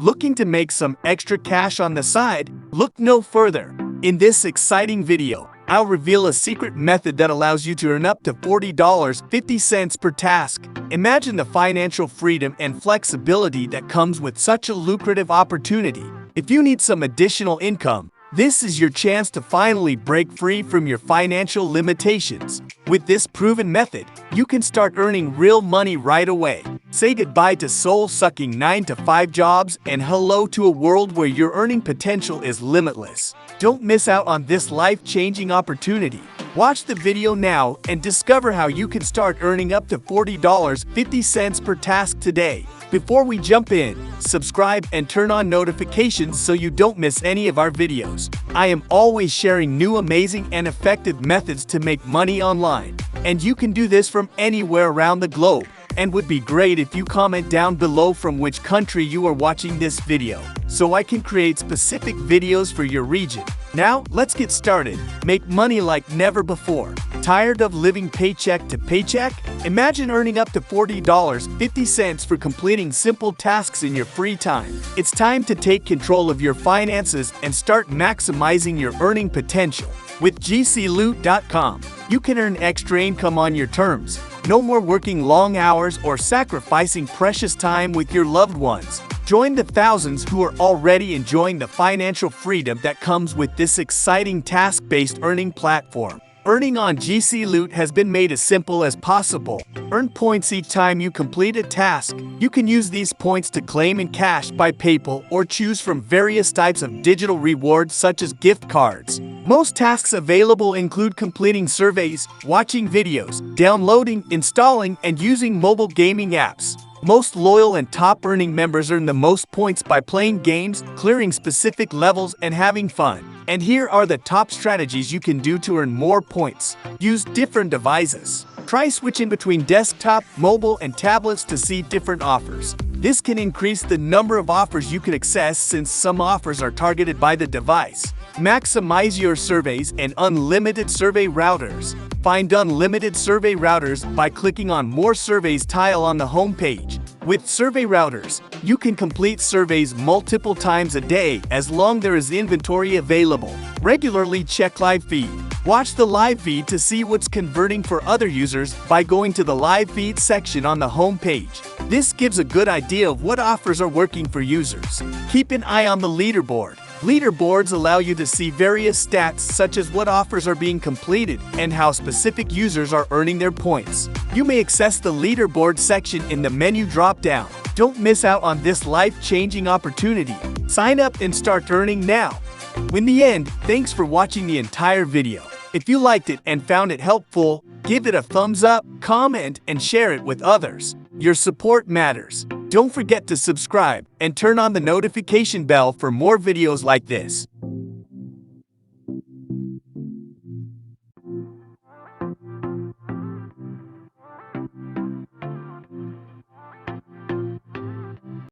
Looking to make some extra cash on the side? Look no further. In this exciting video, I'll reveal a secret method that allows you to earn up to $40.50 per task. Imagine the financial freedom and flexibility that comes with such a lucrative opportunity. If you need some additional income, this is your chance to finally break free from your financial limitations. With this proven method, you can start earning real money right away. Say goodbye to soul-sucking 9-to-5 jobs and hello to a world where your earning potential is limitless. Don't miss out on this life-changing opportunity. Watch the video now and discover how you can start earning up to $40.50 per task today. Before we jump in, subscribe and turn on notifications so you don't miss any of our videos. I am always sharing new amazing and effective methods to make money online, and you can do this from anywhere around the globe. And would be great if you comment down below from which country you are watching this video, so I can create specific videos for your region. Now, let's get started. Make money like never before. Tired of living paycheck to paycheck? Imagine earning up to $40.50 for completing simple tasks in your free time. It's time to take control of your finances and start maximizing your earning potential. With GCLoot.com, you can earn extra income on your terms. No more working long hours or sacrificing precious time with your loved ones. Join the thousands who are already enjoying the financial freedom that comes with this exciting task-based earning platform. Earning on GCLoot has been made as simple as possible. Earn points each time you complete a task. You can use these points to claim in cash by PayPal or choose from various types of digital rewards such as gift cards. Most tasks available include completing surveys, watching videos, downloading, installing, and using mobile gaming apps. Most loyal and top-earning members earn the most points by playing games, clearing specific levels, and having fun. And here are the top strategies you can do to earn more points. Use different devices. Try switching between desktop, mobile, and tablets to see different offers. This can increase the number of offers you can access since some offers are targeted by the device. Maximize your surveys and unlimited survey routers. Find unlimited survey routers by clicking on More Surveys tile on the home page. With survey routers, you can complete surveys multiple times a day as long as there is inventory available. Regularly check live feed. Watch the live feed to see what's converting for other users by going to the live feed section on the home page. This gives a good idea of what offers are working for users. Keep an eye on the leaderboard. Leaderboards allow you to see various stats such as what offers are being completed and how specific users are earning their points. You may access the leaderboard section in the menu drop-down. Don't miss out on this life-changing opportunity. Sign up and start earning now. In the end, thanks for watching the entire video. If you liked it and found it helpful, give it a thumbs up, comment, and share it with others. Your support matters. Don't forget to subscribe and turn on the notification bell for more videos like this.